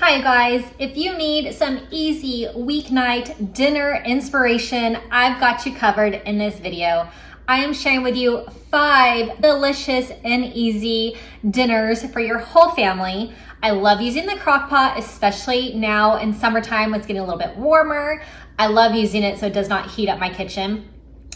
Hi guys, if you need some easy weeknight dinner inspiration, I've got you covered in this video. I am sharing with you 5 delicious and easy dinners for your whole family. I love using the crock pot, especially now in summertime when it's getting a little bit warmer. I love using it so it does not heat up my kitchen.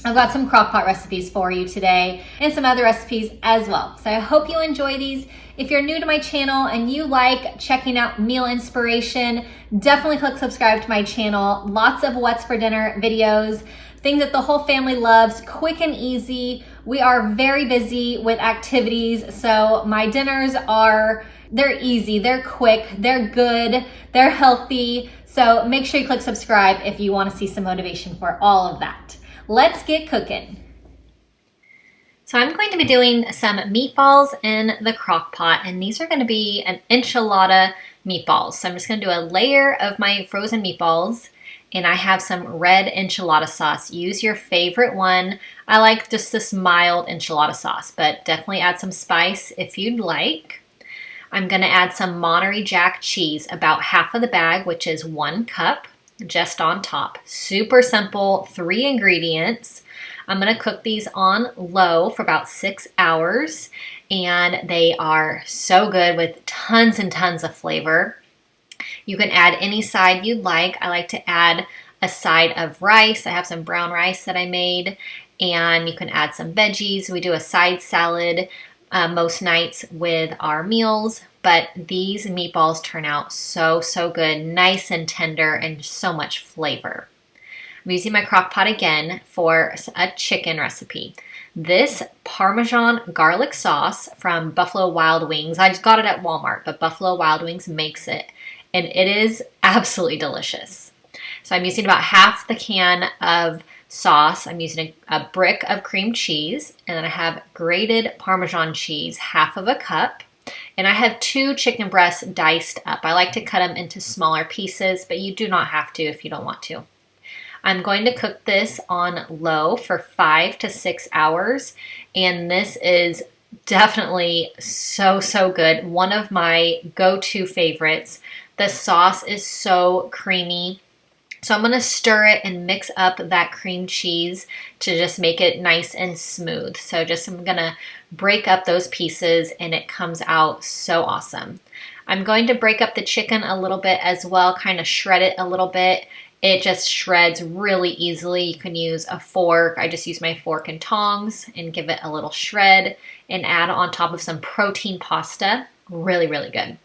I've got some crock pot recipes for you today and some other recipes as well. So I hope you enjoy these. If you're new to my channel and you like checking out meal inspiration, definitely click subscribe to my channel. Lots of what's for dinner videos, things that the whole family loves, quick and easy. We are very busy with activities, so my dinners they're easy, they're quick, they're good, they're healthy. So make sure you click subscribe if you want to see some motivation for all of that. Let's get cooking. So I'm going to be doing some meatballs in the crock pot, and these are going to be an enchilada meatballs. So I'm just going to do a layer of my frozen meatballs, and I have some red enchilada sauce. Use your favorite one. I like just this mild enchilada sauce, but definitely add some spice if you'd like. I'm going to add some Monterey Jack cheese, about half of the bag, which is 1 cup. Just on top. Super simple, 3 ingredients. I'm going to cook these on low for about 6 hours, and they are so good with tons and tons of flavor. You can add any side you'd like. I like to add a side of rice. I have some brown rice that I made, and you can add some veggies. We do a side salad most nights with our meals. But these meatballs turn out so good, nice and tender, and so much flavor. I'm using my crock pot again for a chicken recipe. This Parmesan garlic sauce from Buffalo Wild Wings, I just got it at Walmart, but Buffalo Wild Wings makes it, and it is absolutely delicious. So I'm using about half the can of sauce. I'm using a brick of cream cheese, and then I have grated Parmesan cheese, half of a cup. And I have 2 chicken breasts diced up. I like to cut them into smaller pieces, but you do not have to if you don't want to. I'm going to cook this on low for 5 to 6 hours, and this is definitely so good. One of my go-to favorites. The sauce is so creamy. So I'm going to stir it and mix up that cream cheese to just make it nice and smooth. So I'm going to break up those pieces, and it comes out so awesome. I'm going to break up the chicken a little bit as well, kind of shred it a little bit. It just shreds really easily. You can use a fork. I just use my fork and tongs and give it a little shred and add on top of some protein pasta. Really good.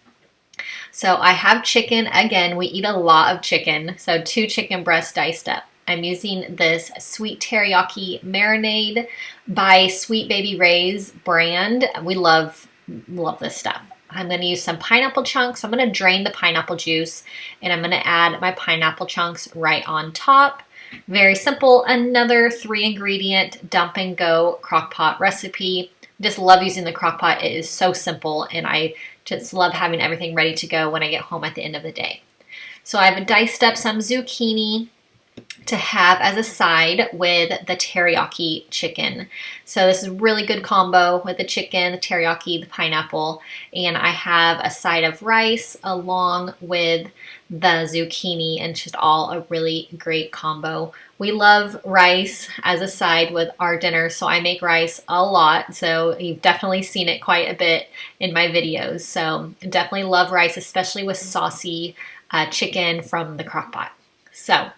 So I have chicken. Again, we eat a lot of chicken. So 2 chicken breasts diced up. I'm using this sweet teriyaki marinade by Sweet Baby Ray's brand. We love this stuff. I'm going to use some pineapple chunks. I'm going to drain the pineapple juice, and I'm going to add my pineapple chunks right on top. Very simple. Another 3 ingredient dump and go crock pot recipe. Just love using the crock pot. It is so simple, and I just love having everything ready to go when I get home at the end of the day. So I've diced up some zucchini to have as a side with the teriyaki chicken. So this is a really good combo with the chicken, the teriyaki, the pineapple, and I have a side of rice along with the zucchini, and just all a really great combo. We love rice as a side with our dinner, so I make rice a lot. So you've definitely seen it quite a bit in my videos. So definitely love rice, especially with saucy chicken from the crock pot. So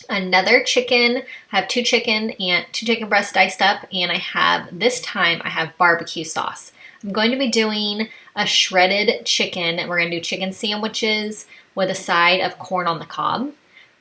another chicken, I have 2 chicken breasts diced up, and I have barbecue sauce. I'm going to be doing a shredded chicken, and we're going to do chicken sandwiches with a side of corn on the cob.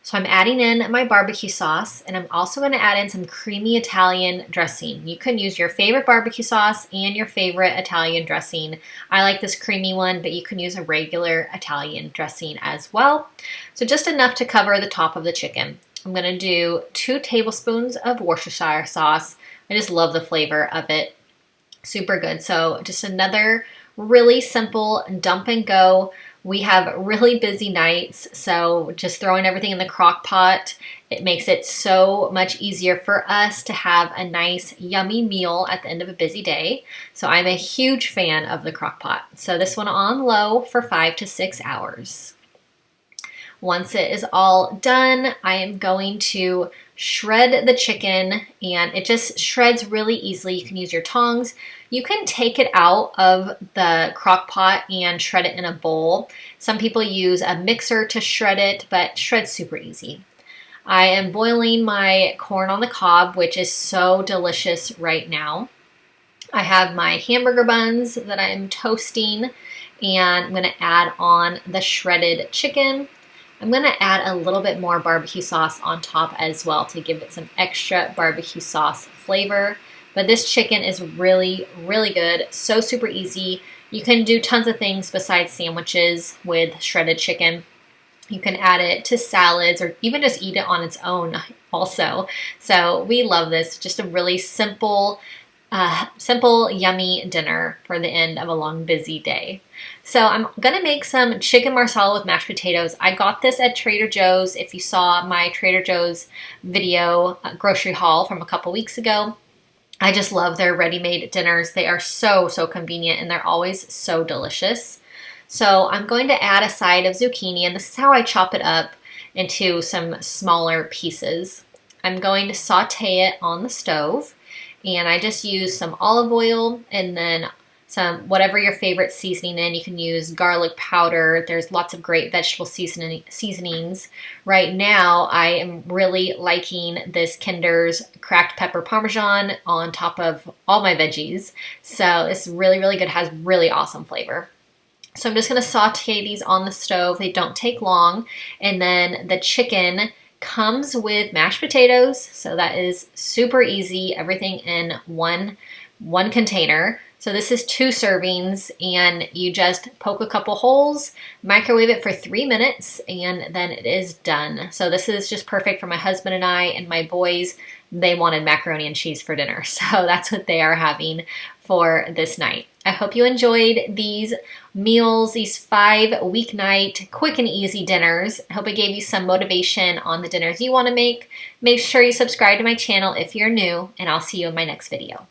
So I'm adding in my barbecue sauce, and I'm also going to add in some creamy Italian dressing. You can use your favorite barbecue sauce and your favorite Italian dressing. I like this creamy one, but you can use a regular Italian dressing as well. So just enough to cover the top of the chicken. I'm going to do 2 tablespoons of Worcestershire sauce. I just love the flavor of it. Super good. So just another really simple dump and go We have really busy nights, so just throwing everything in the crock pot, it makes it so much easier for us to have a nice, yummy meal at the end of a busy day. So I'm a huge fan of the crock pot. So this one on low for 5 to 6 hours. Once it is all done, I am going to shred the chicken, and it just shreds really easily. You can use your tongs. You can take it out of the crock pot and shred it in a bowl. Some people use a mixer to shred it, but shred's super easy. I am boiling my corn on the cob, which is so delicious right now. I have my hamburger buns that I'm toasting, and I'm going to add on the shredded chicken. I'm going to add a little bit more barbecue sauce on top as well to give it some extra barbecue sauce flavor. But this chicken is really, really good. So super easy. You can do tons of things besides sandwiches with shredded chicken. You can add it to salads or even just eat it on its own also. So we love this. Just a really simple, yummy dinner for the end of a long, busy day. So I'm going to make some chicken marsala with mashed potatoes. I got this at Trader Joe's. If you saw my Trader Joe's video grocery haul from a couple weeks ago, I just love their ready-made dinners. They are so, so convenient, and they're always so delicious. So I'm going to add a side of zucchini, and this is how I chop it up into some smaller pieces. I'm going to saute it on the stove, and I just use some olive oil and then some whatever your favorite seasoning in. You can use garlic powder. There's lots of great vegetable seasonings. Right now, I am really liking this Kinder's cracked pepper parmesan on top of all my veggies. So it's really, really good. It has really awesome flavor. So I'm just going to saute these on the stove. They don't take long. And then the chicken comes with mashed potatoes. So that is super easy. Everything in one container. So this is 2 servings, and you just poke a couple holes, microwave it for 3 minutes, and then it is done. So this is just perfect for my husband and I, and my boys. They wanted macaroni and cheese for dinner. So that's what they are having for this night. I hope you enjoyed these meals, these 5 weeknight quick and easy dinners. I hope it gave you some motivation on the dinners you want to make. Make sure you subscribe to my channel if you're new, and I'll see you in my next video.